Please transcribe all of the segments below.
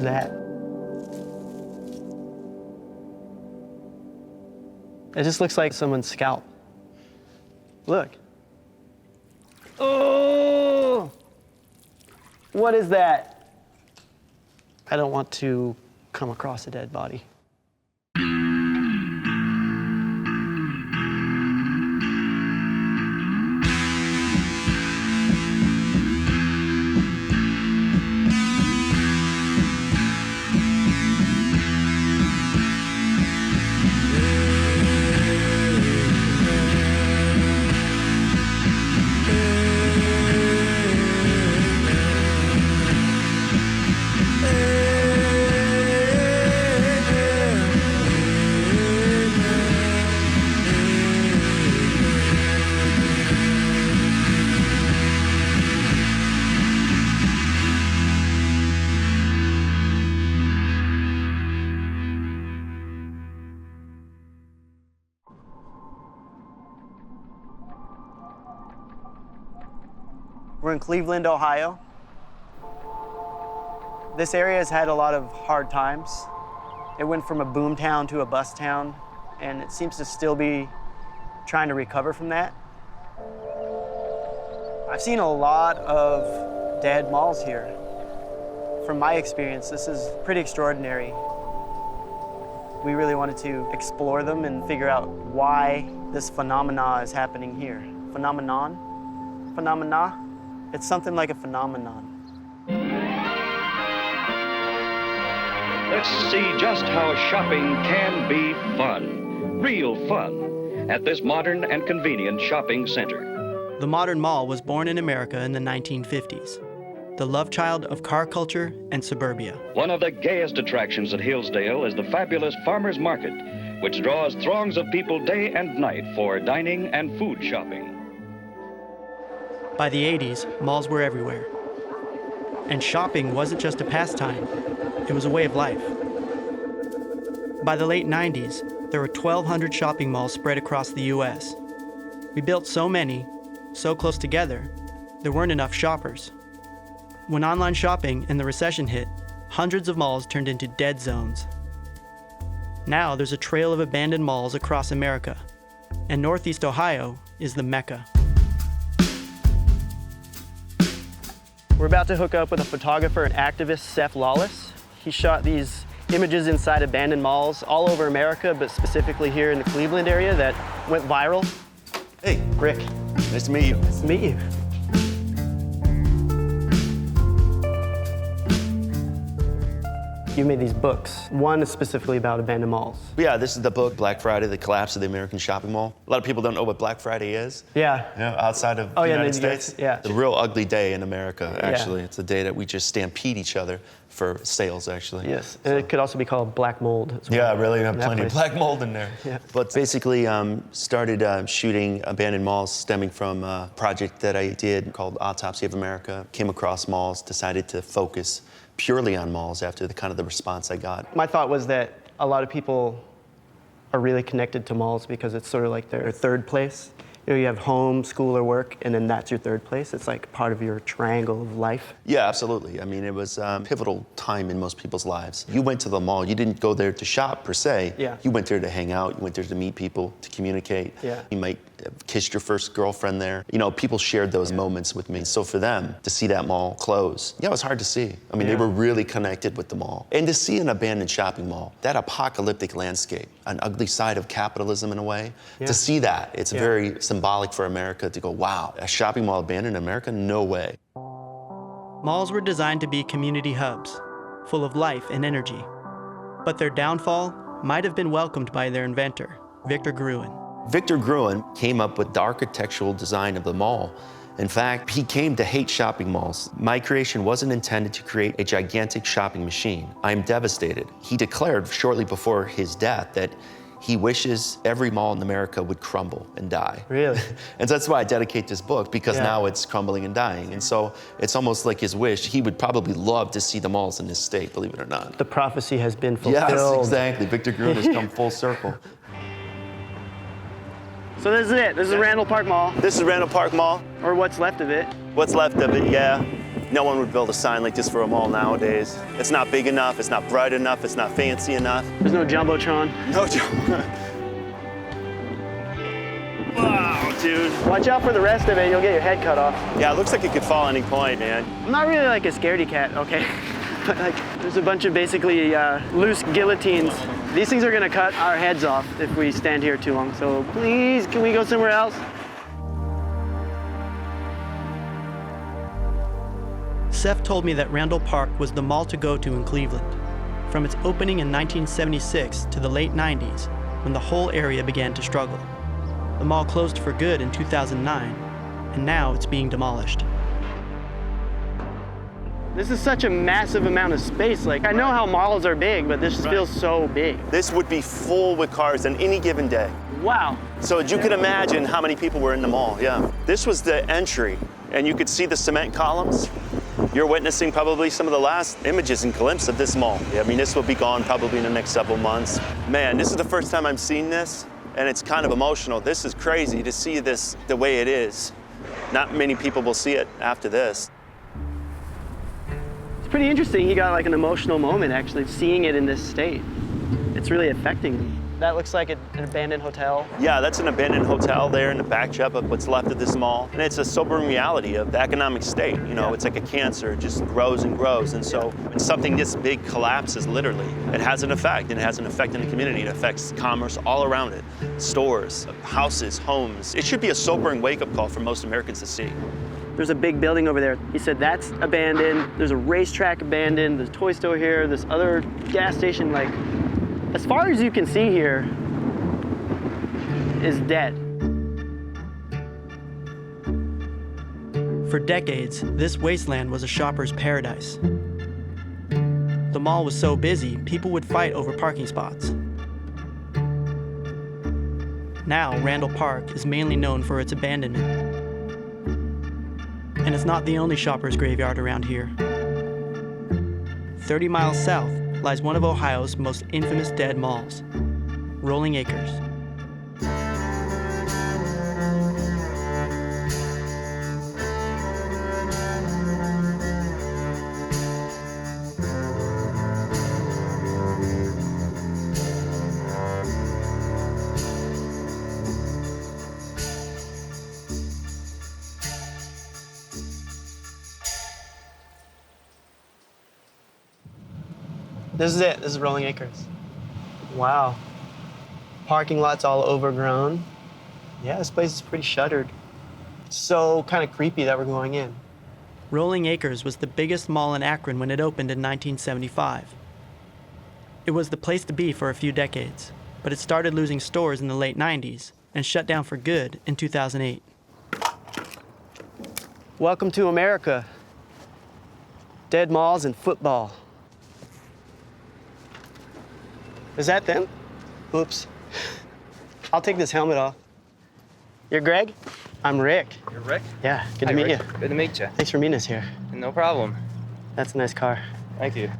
that? It just looks like someone's scalp. Look. Oh! What is that? I don't want to come across a dead body. We're in Cleveland, Ohio. This area has had a lot of hard times. It went from a boom town to a bust town, and it seems to still be trying to recover from that. I've seen a lot of dead malls here. From my experience, this is pretty extraordinary. We really wanted to explore them and figure out why this phenomena is happening here. Phenomenon? Phenomena? It's something like a phenomenon. Let's see just how shopping can be fun, real fun, at this modern and convenient shopping center. The modern mall was born in America in the 1950s, the love child of car culture and suburbia. One of the gayest attractions at Hillsdale is the fabulous Farmers Market, which draws throngs of people day and night for dining and food shopping. By the 80s, malls were everywhere. And shopping wasn't just a pastime, it was a way of life. By the late 90s, there were 1,200 shopping malls spread across the US. We built so many, so close together, there weren't enough shoppers. When online shopping and the recession hit, hundreds of malls turned into dead zones. Now there's a trail of abandoned malls across America, and Northeast Ohio is the Mecca. We're about to hook up with a photographer and activist, Seth Lawless. He shot these images inside abandoned malls all over America, but specifically here in the Cleveland area that went viral. Hey, Rick. nice to meet you. Nice to meet you. You made these books. One is specifically about abandoned malls. Yeah, this is the book, Black Friday, the Collapse of the American Shopping Mall. A lot of people don't know what Black Friday is. Yeah. You know, outside of the United States. Yeah. It's a real ugly day in America, actually. Yeah. It's a day that we just stampede each other for sales, actually. Yes, and it could also be called black mold as well. Yeah, really, we have plenty of black mold in there. Yeah. But basically started shooting abandoned malls stemming from a project that I did called Autopsy of America. Came across malls, decided to focus purely on malls after the response I got. My thought was that a lot of people are really connected to malls because it's sort of like their third place. You know, you have home, school, or work, and then that's your third place. It's like part of your triangle of life. Yeah, absolutely. I mean, it was a pivotal time in most people's lives. You went to the mall. You didn't go there to shop, per se. Yeah. You went there to hang out. You went there to meet people, to communicate. Yeah. You might have kissed your first girlfriend there. You know, people shared those moments with me. So for them, to see that mall close, yeah, it was hard to see. I mean, they were really connected with the mall. And to see an abandoned shopping mall, that apocalyptic landscape, an ugly side of capitalism in a way, to see that, it's very symbolic for America to go, wow, a shopping mall abandoned in America? No way. Malls were designed to be community hubs, full of life and energy. But their downfall might have been welcomed by their inventor, Victor Gruen. Victor Gruen came up with the architectural design of the mall. In fact, he came to hate shopping malls. My creation wasn't intended to create a gigantic shopping machine. I'm devastated. He declared shortly before his death that he wishes every mall in America would crumble and die. Really? And so that's why I dedicate this book, because now it's crumbling and dying. And so it's almost like his wish. He would probably love to see the malls in this state, believe it or not. The prophecy has been fulfilled. Yes, exactly. Victor Gruen has come full circle. So this is it. This is Randall Park Mall. This is Randall Park Mall. Or what's left of it. What's left of it, yeah. No one would build a sign like this for a mall nowadays. It's not big enough, it's not bright enough, it's not fancy enough. There's no Jumbotron. No joke. Wow, dude. Watch out for the rest of it, you'll get your head cut off. Yeah, it looks like it could fall any point, man. I'm not really like a scaredy cat, okay? But like, there's a bunch of basically loose guillotines. These things are gonna cut our heads off if we stand here too long. So please, can we go somewhere else? Seth told me that Randall Park was the mall to go to in Cleveland. From its opening in 1976 to the late 90s, when the whole area began to struggle. The mall closed for good in 2009, and now it's being demolished. This is such a massive amount of space. Like, I know how malls are big, but this feels so big. This would be full with cars on any given day. Wow. So you can imagine how many people were in the mall, yeah. This was the entry, and you could see the cement columns. You're witnessing probably some of the last images and glimpses of this mall. I mean, this will be gone probably in the next several months. Man, this is the first time I'm seeing this, and it's kind of emotional. This is crazy to see this the way it is. Not many people will see it after this. It's pretty interesting. He got like an emotional moment actually seeing it in this state. It's really affecting him. That looks like an abandoned hotel. Yeah, that's an abandoned hotel there in the backdrop of what's left of this mall. And it's a sobering reality of the economic state. You know, It's like a cancer, it just grows and grows. And so when something this big collapses, literally, it has an effect, and it has an effect in the community. It affects commerce all around it. Stores, houses, homes. It should be a sobering wake-up call for most Americans to see. There's a big building over there. He said that's abandoned. There's a racetrack abandoned. There's a toy store here. This other gas station, like, as far as you can see here, is dead. For decades, this wasteland was a shopper's paradise. The mall was so busy, people would fight over parking spots. Now, Randall Park is mainly known for its abandonment. And it's not the only shopper's graveyard around here. 30 miles south lies one of Ohio's most infamous dead malls, Rolling Acres. This is it. This is Rolling Acres. Wow. Parking lot's all overgrown. Yeah, this place is pretty shuttered. It's so kind of creepy that we're going in. Rolling Acres was the biggest mall in Akron when it opened in 1975. It was the place to be for a few decades, but it started losing stores in the late 90s and shut down for good in 2008. Welcome to America. Dead malls and football. Is that them? Oops. I'll take this helmet off. You're Greg? I'm Rick. You're Rick? Yeah, good to Hi, meet Rick. you. Good to meet you. Thanks for meeting us here. No problem. That's a nice car. Thank you.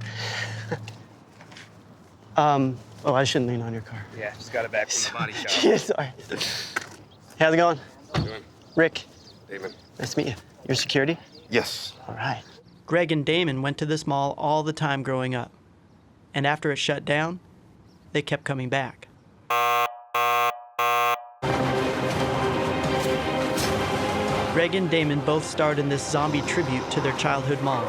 Oh, I shouldn't lean on your car. Yeah, just got it back from the body shop. Yeah, sorry. How's it going? How you doing? Rick. Damon. Nice to meet you. Your security? Yes. All right. Greg and Damon went to this mall all the time growing up. And after it shut down, they kept coming back. Greg and Damon both starred in this zombie tribute to their childhood mall.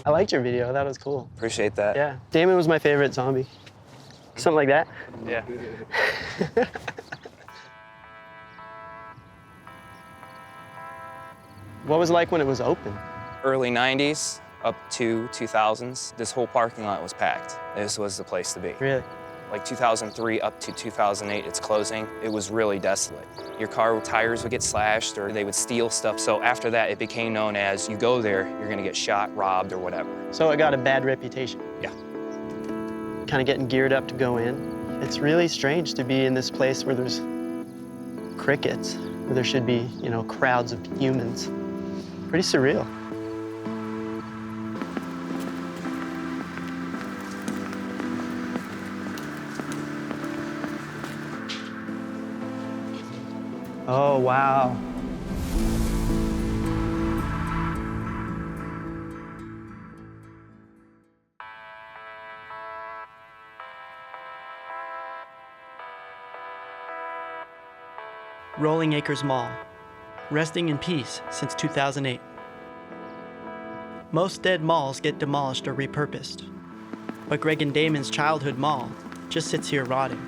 I liked your video. That was cool. Appreciate that. Yeah. Damon was my favorite zombie. Something like that. Yeah. What was it like when it was open? Early 90s up to 2000s, this whole parking lot was packed. This was the place to be. Really? Like 2003 up to 2008, it's closing. It was really desolate. Your car tires would get slashed or they would steal stuff. So after that, it became known as you go there, you're gonna get shot, robbed, or whatever. So it got a bad reputation. Yeah. Kind of getting geared up to go in. It's really strange to be in this place where there's crickets, where there should be, you know, crowds of humans. Pretty surreal. Oh, wow. Rolling Acres Mall, resting in peace since 2008. Most dead malls get demolished or repurposed, but Greg and Damon's childhood mall just sits here rotting.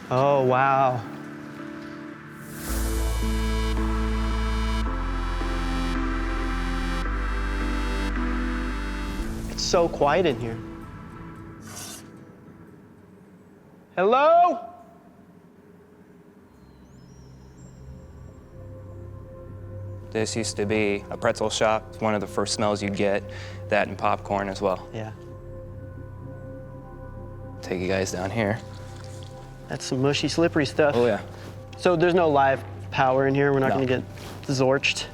Oh, wow. It's so quiet in here. Hello? This used to be a pretzel shop. It's one of the first smells you'd get, that and popcorn as well. Yeah. Take you guys down here. That's some mushy, slippery stuff. Oh, yeah. So there's no live power in here? We're not No. gonna get zorched?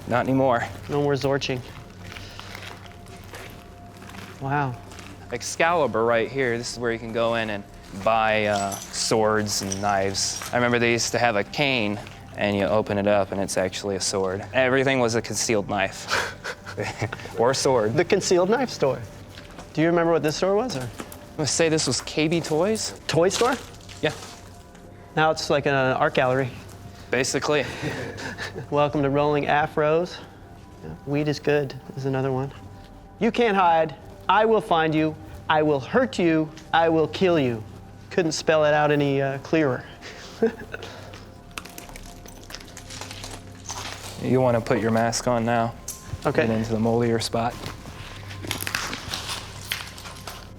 Not anymore. No more zorching. Wow. Excalibur right here, this is where you can go in and buy swords and knives. I remember they used to have a cane and you open it up and it's actually a sword. Everything was a concealed knife or a sword. The concealed knife store. Do you remember what this store was? Or? I'm gonna say this was KB Toys. Toy store? Yeah, Now it's like an art gallery. basically. Welcome to Rolling Afros. Yeah, Weed is good is another one. You can't hide. I will find you. I will hurt you. I will kill you. Couldn't spell it out any clearer. You wanna put your mask on now. Okay. Get into the moldier spot.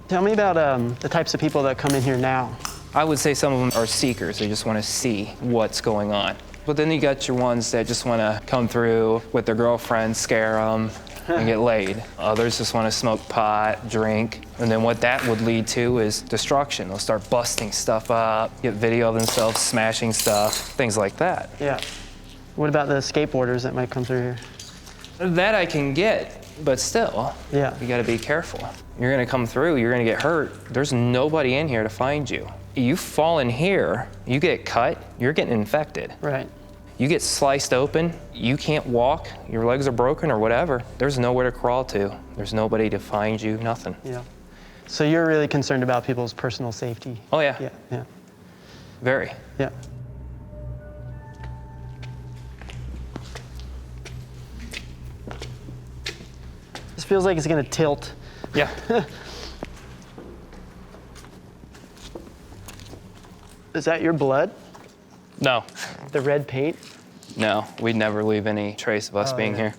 Tell me about the types of people that come in here now. I would say some of them are seekers. They just want to see what's going on. But then you got your ones that just want to come through with their girlfriends, scare them, and get laid. Others just want to smoke pot, drink. And then what that would lead to is destruction. They'll start busting stuff up, get video of themselves smashing stuff, things like that. Yeah. What about the skateboarders that might come through here? That I can get, but still, Yeah. you got to be careful. You're going to come through, you're going to get hurt. There's nobody in here to find you. You fall in here, you get cut, you're getting infected. Right. You get sliced open, you can't walk, your legs are broken or whatever. There's nowhere to crawl to. There's nobody to find you, nothing. Yeah. So you're really concerned about people's personal safety? Oh yeah, Yeah, yeah, very. yeah. This feels like it's gonna tilt. Yeah. Is that your blood? No, The red paint? no, we'd never leave any trace of us being yeah. here.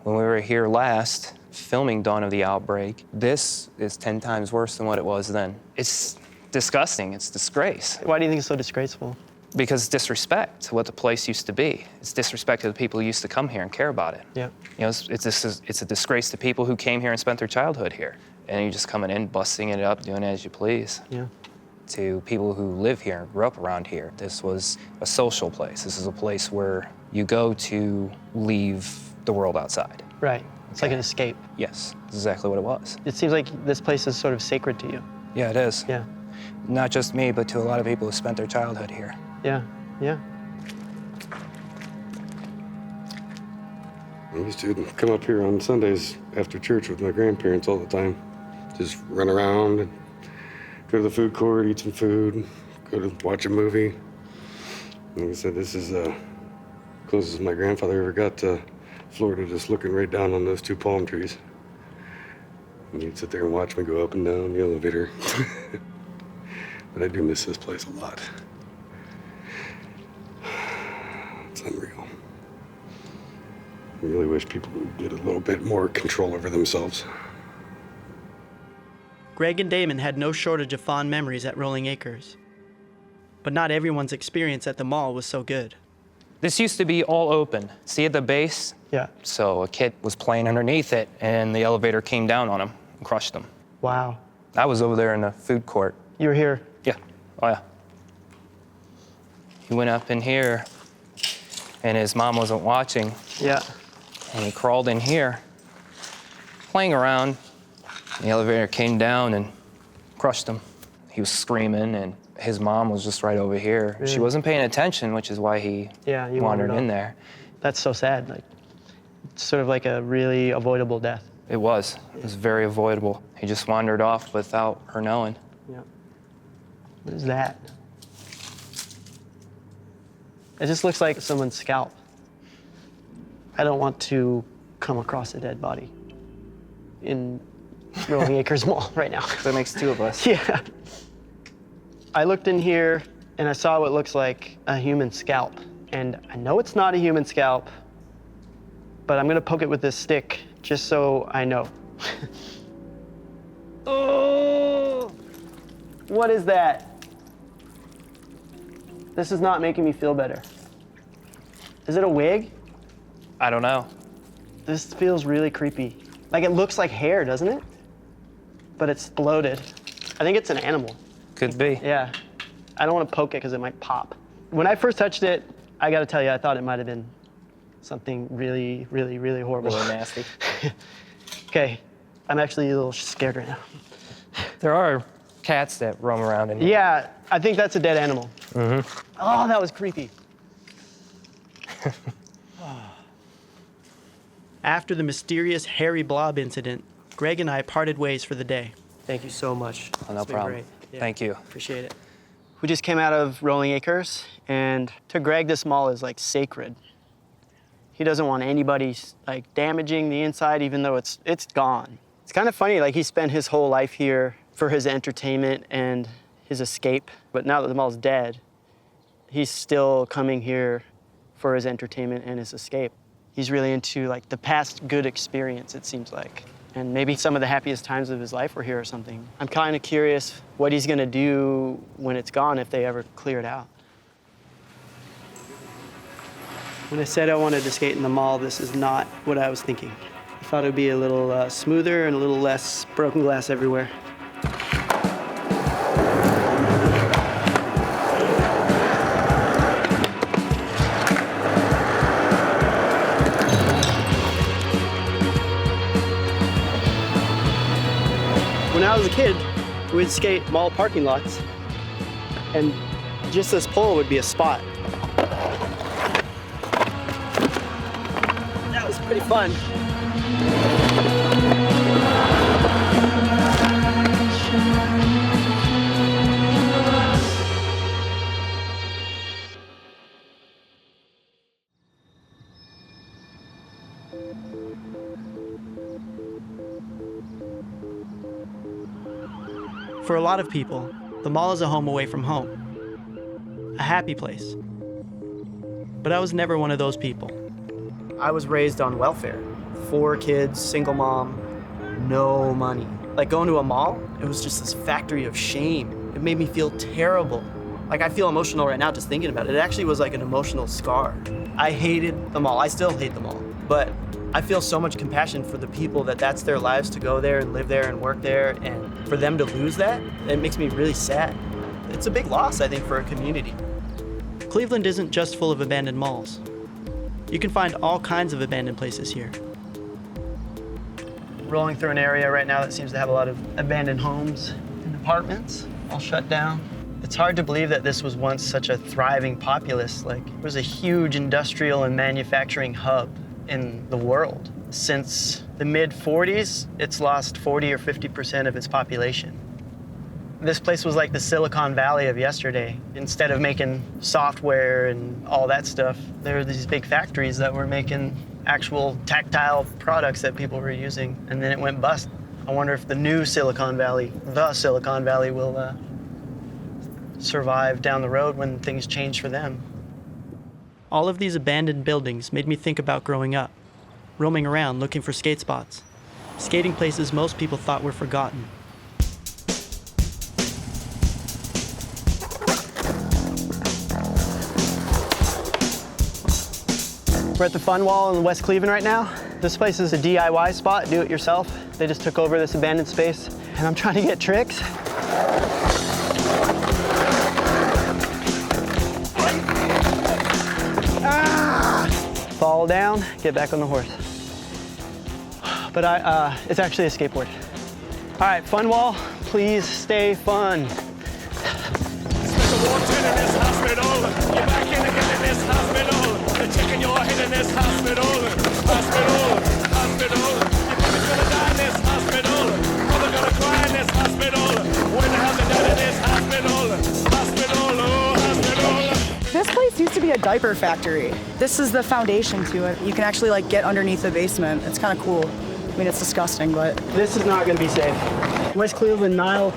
When we were here last, filming Dawn of the Outbreak, this is 10 times worse than what it was then. It's disgusting, it's disgrace. Why do you think it's so disgraceful? Because it's disrespect to what the place used to be. It's disrespect to the people who used to come here and care about it. Yeah. You know, it's a disgrace to people who came here and spent their childhood here. And you're just coming in, busting it up, doing as you please. Yeah. To people who live here and grew up around here, this was a social place. This is a place where you go to leave the world outside. Right. It's like an escape. Yes, that's exactly what it was. It seems like this place is sort of sacred to you. Yeah, it is. Yeah. Not just me, but to a lot of people who spent their childhood here. Yeah. Yeah. I used to come up here on Sundays after church with my grandparents all the time. Just run around and go to the food court, eat some food, go to watch a movie. Like I said, this is closest my grandfather ever got to Florida, just looking right down on those two palm trees. And he'd sit there and watch me go up and down the elevator. But I do miss this place a lot. It's unreal. I really wish people would get a little bit more control over themselves. Greg and Damon had no shortage of fond memories at Rolling Acres. But not everyone's experience at the mall was so good. This used to be all open. See at the base? Yeah. So a kid was playing underneath it, and the elevator came down on him and crushed him. Wow. I was over there in the food court. You were here. Yeah. Oh, yeah. He went up in here, and his mom wasn't watching, Yeah. and he crawled in here, playing around. The elevator came down and crushed him. He was screaming, and His mom was just right over here. Really? She wasn't paying attention, which is why he You wandered in off. there. That's so sad. Like, it's sort of like a really avoidable death. It was very avoidable. He just wandered off without her knowing. Yeah. What is that? It just looks like someone's scalp. I don't want to come across a dead body in Rolling Acres Mall right now. That makes two of us. Yeah. I looked in here and I saw what looks like a human scalp. And I know it's not a human scalp, but I'm gonna poke it with this stick just so I know. Oh! What is that? This is not making me feel better. Is it a wig? I don't know. This feels really creepy. Like, it looks like hair, doesn't it? But it's bloated. I think it's an animal. Could be. Yeah. I don't want to poke it because it might pop. When I first touched it, I got to tell you, I thought it might have been something really, really, really horrible. Really nasty. Okay. I'm actually a little scared right now. There are cats that roam around in here. Yeah, I think that's a dead animal. Mm-hmm. Oh, that was creepy. After the mysterious hairy blob incident, Greg and I parted ways for the day. Thank you so much. Oh, no It's been problem. great. Yeah, Thank you. Appreciate it. We just came out of Rolling Acres, and to Greg, this mall is like sacred. He doesn't want anybody like damaging the inside, even though it's gone. It's kind of funny, like he spent his whole life here for his entertainment and his escape, but now that the mall's dead, he's still coming here for his entertainment and his escape. He's really into like the past good experience, it seems like. And maybe some of the happiest times of his life were here or something. I'm kind of curious what he's gonna do when it's gone, if they ever clear it out. When I said I wanted to skate in the mall, this is not what I was thinking. I thought it would be a little smoother and a little less broken glass everywhere. When I was a kid, we'd skate mall parking lots, and just this pole would be a spot. That was pretty fun. For a lot of people, the mall is a home away from home, a happy place. But I was never one of those people. I was raised on welfare. 4 kids, single mom, no money. Like going to a mall, it was just this factory of shame. It made me feel terrible. Like I feel emotional right now just thinking about it. It actually was like an emotional scar. I hated the mall. I still hate the mall. But I feel so much compassion for the people that's their lives to go there and live there and work there, and for them to lose that, it makes me really sad. It's a big loss, I think, for a community. Cleveland isn't just full of abandoned malls. You can find all kinds of abandoned places here. Rolling through an area right now that seems to have a lot of abandoned homes and apartments, all shut down. It's hard to believe that this was once such a thriving populace. Like, it was a huge industrial and manufacturing hub in the world. Since the mid-40s, it's lost 40 or 50% of its population. This place was like the Silicon Valley of yesterday. Instead of making software and all that stuff, there were these big factories that were making actual tactile products that people were using, and then it went bust. I wonder if the new Silicon Valley, will survive down the road when things change for them. All of these abandoned buildings made me think about growing up, roaming around looking for skate spots, skating places most people thought were forgotten. We're at the Fun Wall in West Cleveland right now. This place is a DIY spot, do it yourself. They just took over this abandoned space, and I'm trying to get tricks. Fall down, get back on the horse. But it's actually a skateboard. All right, Fun Wall, please stay fun. You walked in this hospital. You're back in again in this hospital. They're checking your head in this hospital. Hospital, hospital. Your baby's gonna die in this hospital. Mother gonna cry in this hospital. When the hell's it done in this hospital? Hospital, oh, hospital. This place used to be a diaper factory. This is the foundation to it. You can actually like get underneath the basement. It's kind of cool. I mean, it's disgusting, but... This is not going to be safe. West Cleveland, Nile.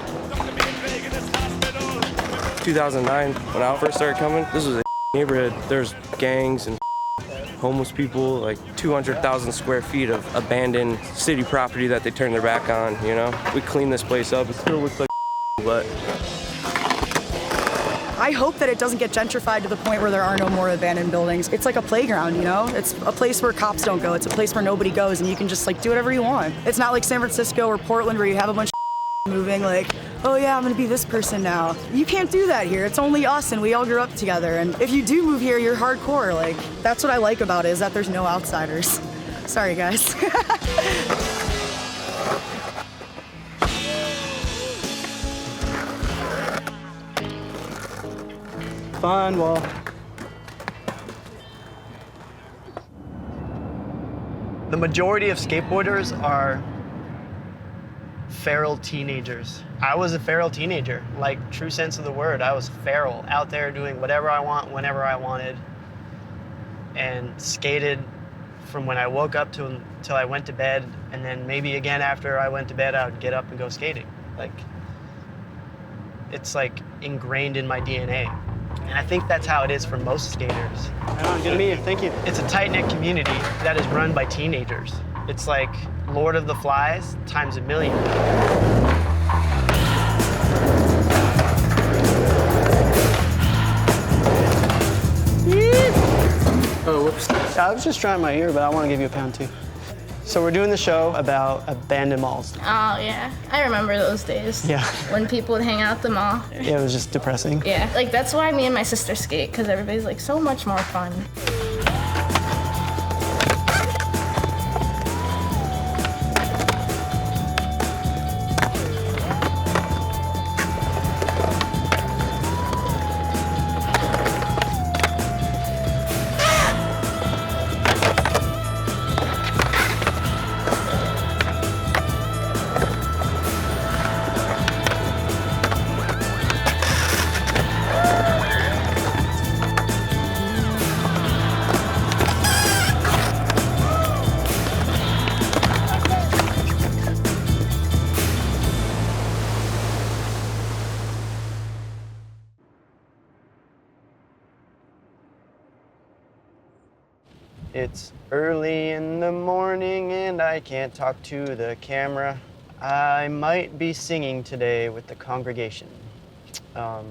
2009, when I first started coming, this was a neighborhood. There's gangs and homeless people, like 200,000 square feet of abandoned city property that they turned their back on, you know? We cleaned this place up. It still looks like but... I hope that it doesn't get gentrified to the point where there are no more abandoned buildings. It's like a playground, you know? It's a place where cops don't go. It's a place where nobody goes, and you can just like do whatever you want. It's not like San Francisco or Portland where you have a bunch of moving like, oh yeah, I'm gonna be this person now. You can't do that here. It's only us, and we all grew up together. And if you do move here, you're hardcore. Like, that's what I like about it, is that there's no outsiders. Sorry, guys. Fun wall. The majority of skateboarders are feral teenagers. I was a feral teenager, like true sense of the word. I was feral, out there doing whatever I want, whenever I wanted, and skated from when I woke up till I went to bed, and then maybe again after I went to bed, I would get up and go skating. Like, it's like ingrained in my DNA. And I think that's how it is for most skaters. Right on, good to meet you, thank you. It's a tight-knit community that is run by teenagers. It's like Lord of the Flies times a million. Oh, whoops. I was just trying my ear, but I want to give you a pound too. So we're doing the show about abandoned malls. Oh, yeah. I remember those days. Yeah. When people would hang out at the mall. It was just depressing. Yeah. Like, that's why me and my sister skate, because everybody's, like, so much more fun. It's early in the morning and I can't talk to the camera. I might be singing today with the congregation. I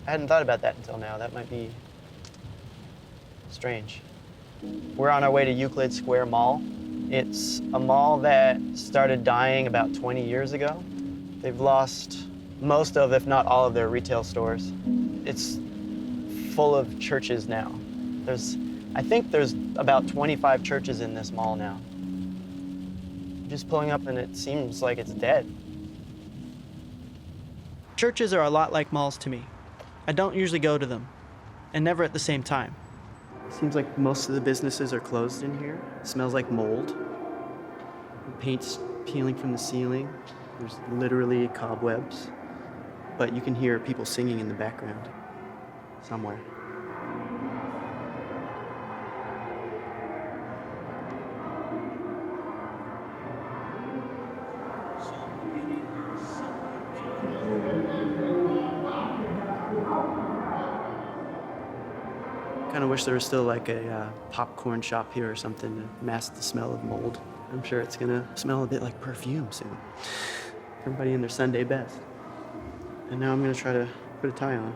hadn't thought about that until now. That might be strange. We're on our way to Euclid Square Mall. It's a mall that started dying about 20 years ago. They've lost most of, if not all of their retail stores. It's full of churches now. I think there's about 25 churches in this mall now. I'm just pulling up and it seems like it's dead. Churches are a lot like malls to me. I don't usually go to them, and never at the same time. Seems like most of the businesses are closed in here. It smells like mold. Paint's peeling from the ceiling. There's literally cobwebs, but you can hear people singing in the background somewhere. Kind of wish there was still like a popcorn shop here or something to mask the smell of mold. I'm sure it's gonna smell a bit like perfume soon. Everybody in their Sunday best. And now I'm gonna try to put a tie on.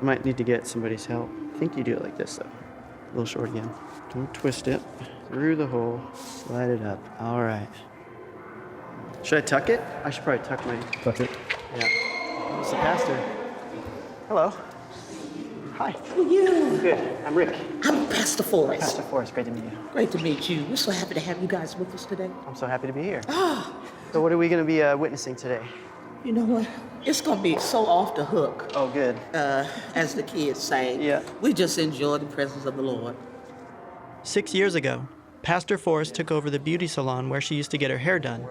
I might need to get somebody's help. I think you do it like this though. A little short again. Don't twist it. Through the hole, slide it up. All right. Should I tuck it? I should probably tuck my... Tuck it? Yeah. Who's the pastor? Hello. Hi. Who are you? Good. I'm Rick. I'm Pastor Forrest. Pastor Forrest, great to meet you. Great to meet you. We're so happy to have you guys with us today. I'm so happy to be here. Ah, So what are we going to be witnessing today? you know what? It's gonna be so off the hook, Oh, good. as the kids say. Yeah. We just enjoy the presence of the Lord. 6 years ago, Pastor Forrest took over the beauty salon where she used to get her hair done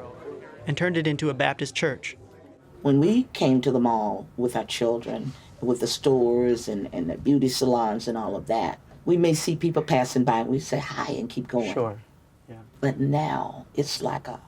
and turned it into a Baptist church. When we came to the mall with our children, with the stores and the beauty salons and all of that, we may see people passing by and we say hi and keep going. Sure. Yeah. But now it's like a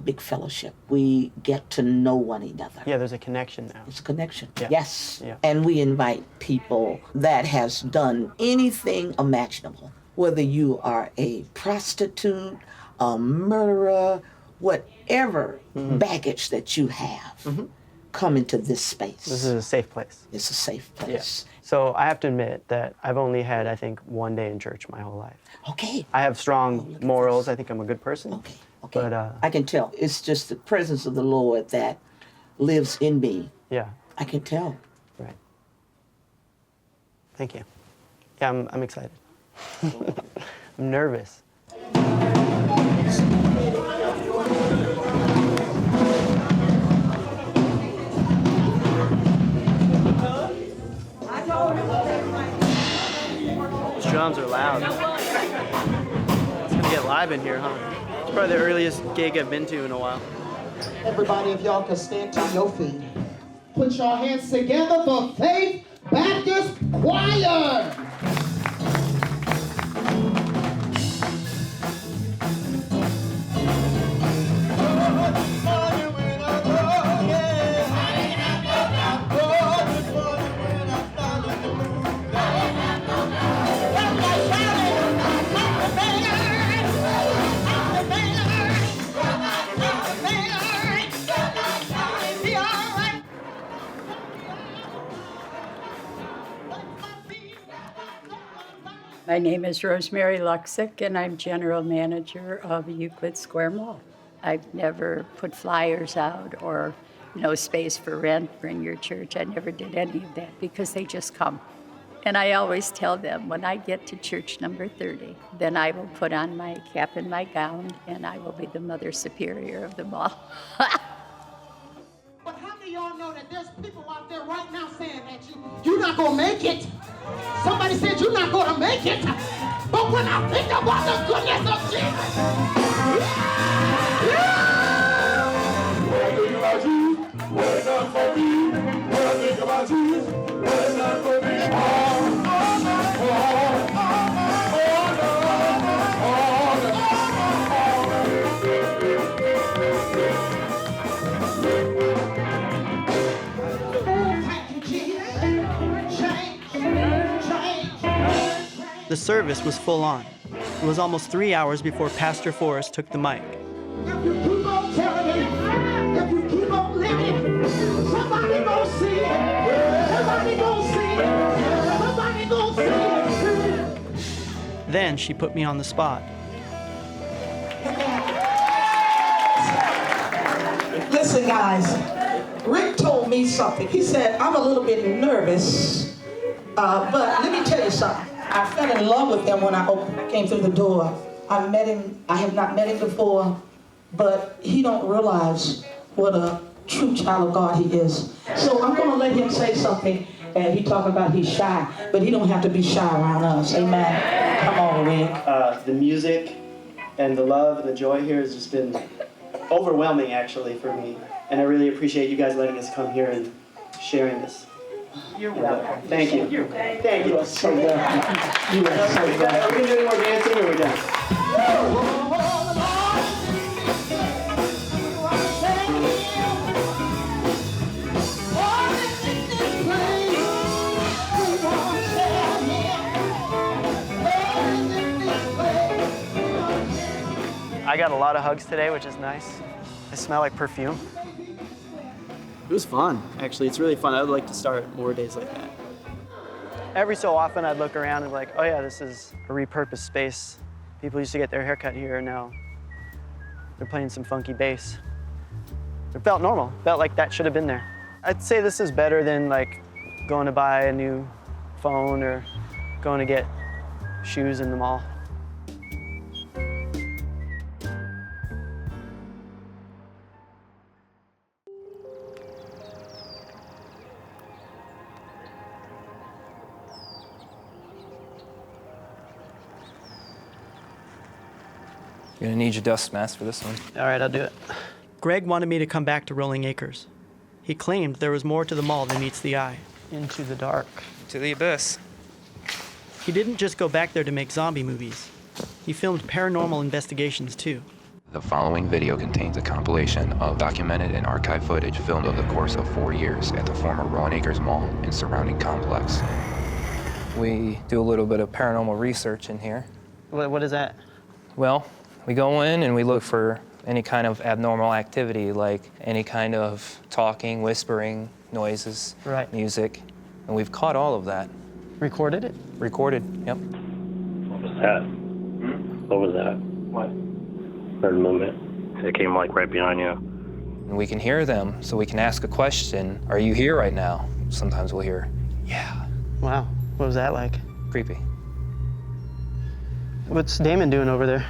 big fellowship. We get to know one another. Yeah, there's a connection now. It's a connection. Yeah. Yes. Yeah. And we invite people that has done anything imaginable, whether you are a prostitute, a murderer, whatever baggage that you have, come into this space. This is a safe place. It's a safe place. So I have to admit that I've only had, I think, one day in church my whole life. Okay. I have strong morals. I think I'm a good person. Okay. But, I can tell. It's just the presence of the Lord that lives in me. yeah, I can tell. right. Thank you. Yeah, I'm excited. I'm nervous. Those drums are loud. It's gonna get live in here, huh? It's probably the earliest gig I've been to in a while. Everybody, if y'all can stand to your feet. Put your hands together for Faith Baptist Choir. My name is Rosemary Luxick, and I'm general manager of Euclid Square Mall. I've never put flyers out or, space for rent, bring your church. I never did any of that because they just come. And I always tell them, when I get to church number 30, then I will put on my cap and my gown, and I will be the Mother Superior of the mall. But how many of y'all know that there's people out there right now saying that you're not going to make it? Somebody said you're not going to make it. But when I think about the goodness of Jesus, when I think about Jesus, what is done for me? When I think about Jesus, what is done for me? The service was full on. It was almost 3 hours before Pastor Forrest took the mic. If you keep on telling it, if you keep on living, somebody gonna see it. Somebody gonna see it. Somebody gonna see it. Then she put me on the spot. Listen, guys, Rick told me something. He said, I'm a little bit nervous, but let me tell you something. I fell in love with him when I came through the door. I met him, I have not met him before, but he don't realize what a true child of God he is. So I'm gonna let him say something, and he talking about he's shy, but he don't have to be shy around us, amen? Come on, Rick. The music and the love and the joy here has just been overwhelming, actually, for me. And I really appreciate you guys letting us come here and sharing this. You're welcome. Thank you. Thank you. You are so welcome. You are so welcome. Are we gonna do any more dancing, or are we done? I got a lot of hugs today, which is nice. I smell like perfume. It was fun, actually. It's really fun. I would like to start more days like that. Every so often, I'd look around and be like, oh yeah, this is a repurposed space. People used to get their hair cut here, and now they're playing some funky bass. It felt normal. Felt like that should have been there. I'd say this is better than like going to buy a new phone or going to get shoes in the mall. You're gonna need your dust mask for this one. All right, I'll do it. Greg wanted me to come back to Rolling Acres. He claimed there was more to the mall than meets the eye. Into the dark. To the abyss. He didn't just go back there to make zombie movies. He filmed paranormal investigations too. The following video contains a compilation of documented and archived footage filmed over the course of 4 years at the former Rolling Acres Mall and surrounding complex. We do a little bit of paranormal research in here. What is that? Well, we go in and we look for any kind of abnormal activity, like any kind of talking, whispering, noises, music, and we've caught all of that. Recorded it? Recorded, yep. What was that? What was that? What? Heard movement. It came like right behind you. And we can hear them, so we can ask a question. Are you here right now? Sometimes we'll hear, yeah. Wow, what was that like? Creepy. What's Damon doing over there?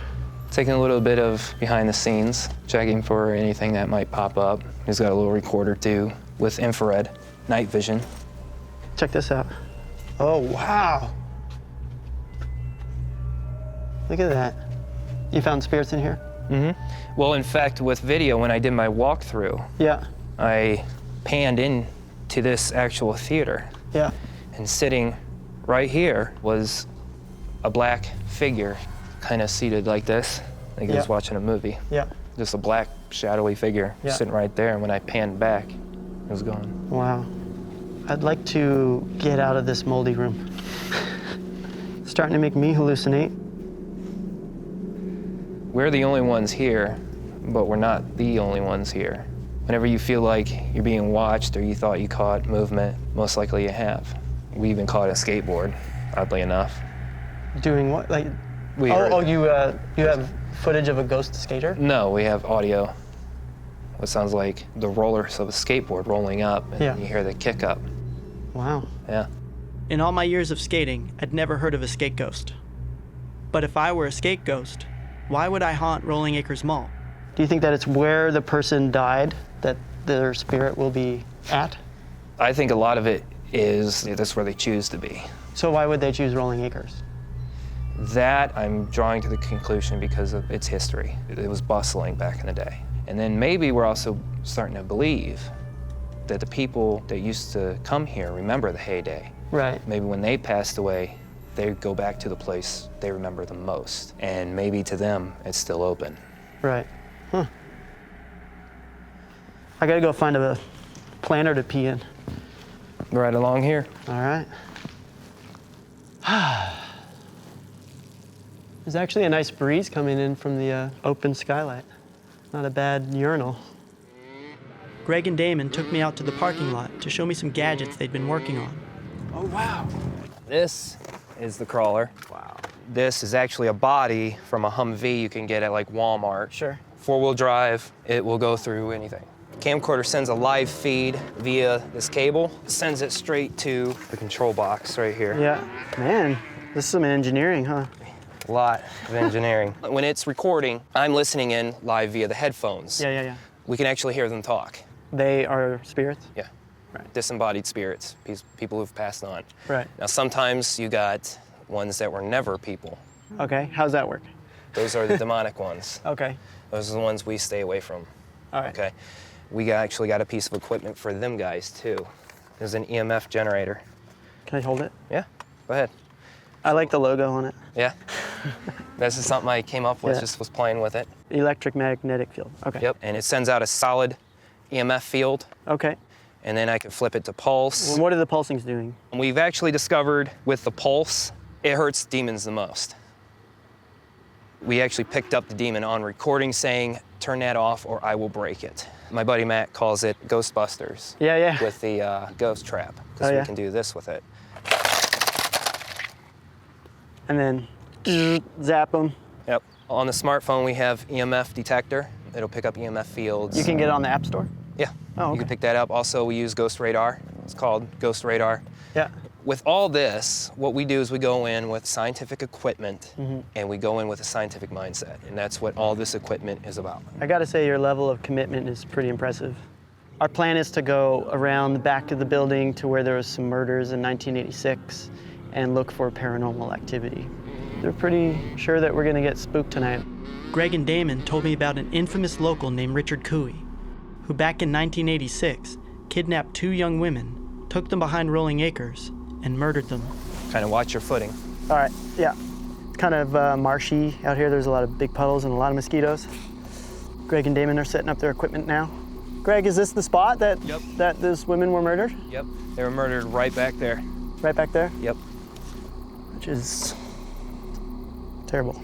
Taking a little bit of behind the scenes, checking for anything that might pop up. He's got a little recorder too, with infrared, night vision. Check this out. Oh, wow. Look at that. You found spirits in here? Mm-hmm. Well, in fact, with video, when I did my walkthrough, yeah, I panned in to this actual theater. Yeah. And sitting right here was a black figure, kind of seated like this, like he was watching a movie. Yeah. Just a black, shadowy figure sitting right there. And when I panned back, it was gone. Wow. I'd like to get out of this moldy room. Starting to make me hallucinate. We're the only ones here, but we're not the only ones here. Whenever you feel like you're being watched or you thought you caught movement, most likely you have. We even caught a skateboard, oddly enough. Doing what? Like, you have footage of a ghost skater? No, we have audio. What sounds like the rollers of a skateboard rolling up, and you hear the kick up. Wow. Yeah. In all my years of skating, I'd never heard of a skate ghost. But if I were a skate ghost, why would I haunt Rolling Acres Mall? Do you think that it's where the person died that their spirit will be at? I think a lot of it is that's where they choose to be. So why would they choose Rolling Acres? That I'm drawing to the conclusion because of its history. It was bustling back in the day. And then maybe we're also starting to believe that the people that used to come here remember the heyday. Right. Maybe when they passed away, they go back to the place they remember the most. And maybe to them, it's still open. Right. Huh. I gotta go find a planter to pee in. Right along here. All right. There's actually a nice breeze coming in from the open skylight. Not a bad urinal. Greg and Damon took me out to the parking lot to show me some gadgets they'd been working on. Oh, wow. This is the crawler. Wow. This is actually a body from a Humvee you can get at like Walmart. Sure. 4-wheel drive, it will go through anything. Camcorder sends a live feed via this cable, sends it straight to the control box right here. Yeah, man, this is some engineering, huh? A lot of engineering. When it's recording, I'm listening in live via the headphones. Yeah. We can actually hear them talk. They are spirits? Yeah. Right. Disembodied spirits, people who've passed on. Right. Now, sometimes you got ones that were never people. Okay, how's that work? Those are the demonic ones. Okay. Those are the ones we stay away from. All right. Okay. We actually got a piece of equipment for them guys, too. There's an EMF generator. Can I hold it? Yeah, go ahead. I like the logo on it. Yeah. This is something I came up with, just was playing with it. Electromagnetic field, okay. Yep, and it sends out a solid EMF field. Okay. And then I can flip it to pulse. Well, what are the pulsings doing? We've actually discovered with the pulse, it hurts demons the most. We actually picked up the demon on recording saying, turn that off or I will break it. My buddy Matt calls it Ghostbusters. Yeah. With the ghost trap, because we can do this with it. And then zap them. Yep. On the smartphone, we have EMF detector. It'll pick up EMF fields. You can get it on the App Store? Yeah. Oh, okay. You can pick that up. Also, we use Ghost Radar. It's called Ghost Radar. Yeah. With all this, what we do is we go in with scientific equipment, and we go in with a scientific mindset, and that's what all this equipment is about. I gotta say, your level of commitment is pretty impressive. Our plan is to go around the back of the building to where there was some murders in 1986 and look for paranormal activity. they're pretty sure that we're gonna get spooked tonight. Greg and Damon told me about an infamous local named Richard Cooey, who back in 1986 kidnapped 2 young women, took them behind Rolling Acres, and murdered them. Kind of watch your footing. All right, yeah. It's kind of marshy out here. There's a lot of big puddles and a lot of mosquitoes. Greg and Damon are setting up their equipment now. Greg, is this the spot that those women were murdered? Yep, they were murdered right back there. Right back there? Yep. Which is terrible.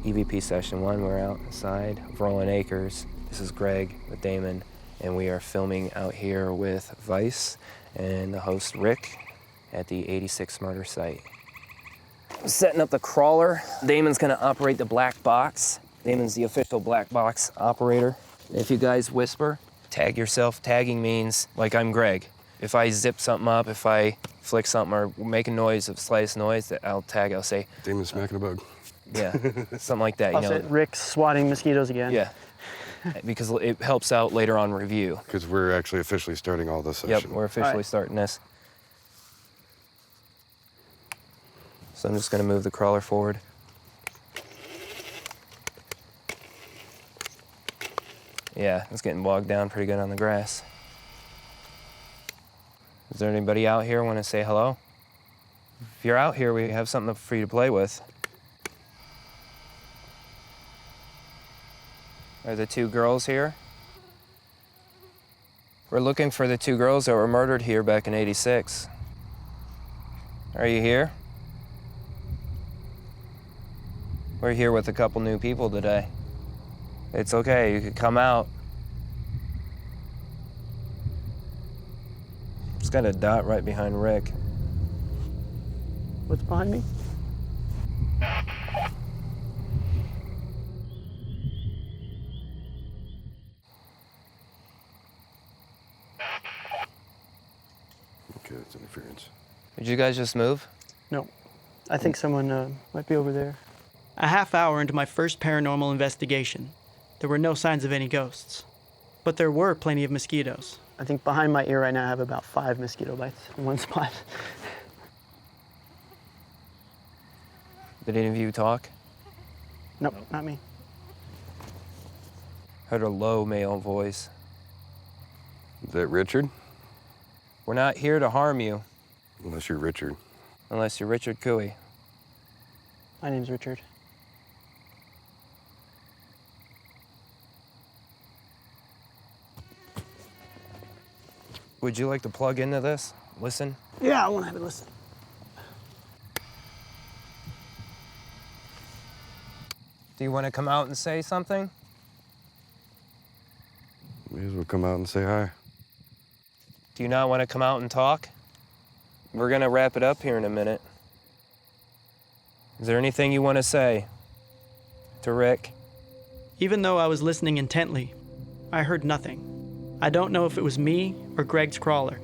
EVP session 1, we're outside of Rolling Acres. This is Greg with Damon, and we are filming out here with Vice and the host Rick at the 86 murder site. Setting up the crawler. Damon's gonna operate the black box. Damon's the official black box operator. If you guys whisper, tag yourself. Tagging means, like I'm Greg. If I zip something up, if I flick something or make a noise, of slightest noise, that I'll tag, I'll say, Damon's smacking a bug. Yeah, something like that. I'll say Rick's swatting mosquitoes again. Yeah, because it helps out later on review. Because we're actually officially starting all this session. Yep, we're officially starting this. So I'm just gonna move the crawler forward. Yeah, it's getting bogged down pretty good on the grass. Is there anybody out here want to say hello? If you're out here, we have something for you to play with. Are the 2 girls here? We're looking for the 2 girls that were murdered here back in '86. Are you here? We're here with a couple new people today. It's okay, you could come out. It's got a dot right behind Rick. What's behind me? Okay, that's interference. Did you guys just move? No. I think someone might be over there. A half hour into my first paranormal investigation, there were no signs of any ghosts. But there were plenty of mosquitoes. I think behind my ear right now I have about 5 mosquito bites in one spot. Did any of you talk? Nope, not me. Heard a low male voice. Is that Richard? We're not here to harm you. Unless you're Richard. Unless you're Richard Cooey. My name's Richard. Would you like to plug into this? Listen? Yeah, I want to have a listen. Do you want to come out and say something? May as well come out and say hi. Do you not want to come out and talk? We're gonna wrap it up here in a minute. Is there anything you want to say to Rick? Even though I was listening intently, I heard nothing. I don't know if it was me or Greg's crawler,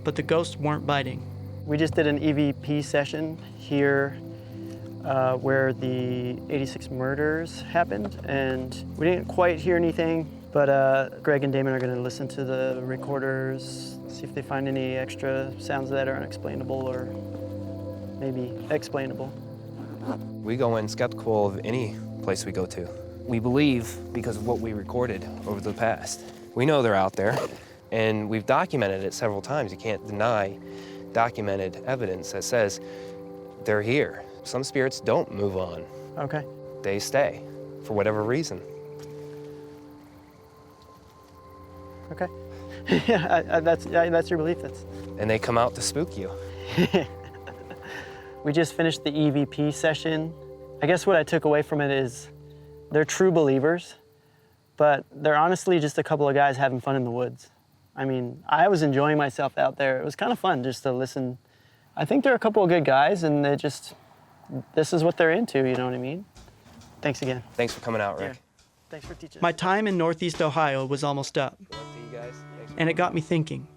but the ghosts weren't biting. We just did an EVP session here where the 86 murders happened, and we didn't quite hear anything, but Greg and Damon are gonna listen to the recorders, see if they find any extra sounds that are unexplainable or maybe explainable. We go in skeptical of any place we go to. We believe because of what we recorded over the past. We know they're out there, and we've documented it several times. You can't deny documented evidence that says they're here. Some spirits don't move on. Okay. They stay for whatever reason. Okay. Yeah, that's your belief. And they come out to spook you. We just finished the EVP session. I guess what I took away from it is they're true believers, but they're honestly just a couple of guys having fun in the woods. I mean, I was enjoying myself out there. It was kind of fun just to listen. I think they're a couple of good guys, and this is what they're into, you know what I mean? Thanks again. Thanks for coming out, Rick. Yeah. Thanks for teaching. My time in Northeast Ohio was almost up, and it got me thinking.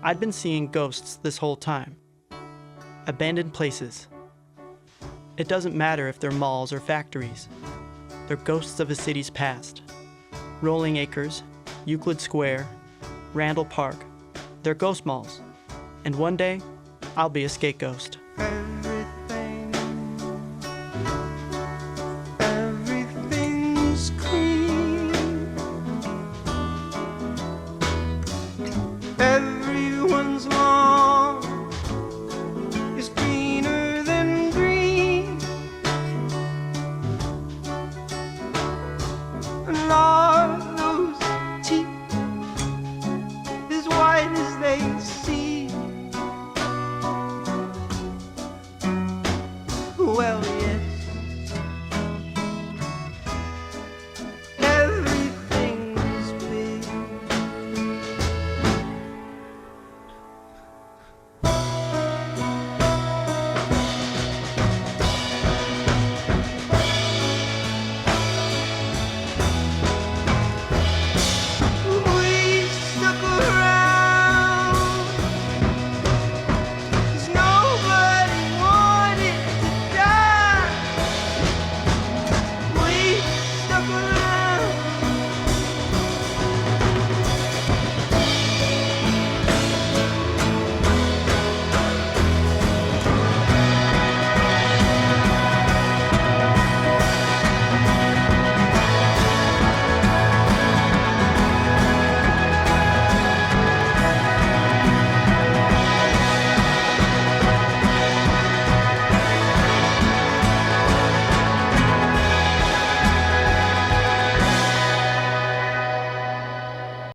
I'd been seeing ghosts this whole time. Abandoned places. It doesn't matter if they're malls or factories. They're ghosts of a city's past. Rolling Acres, Euclid Square, Randall Park. They're ghost malls. And one day, I'll be a skate ghost.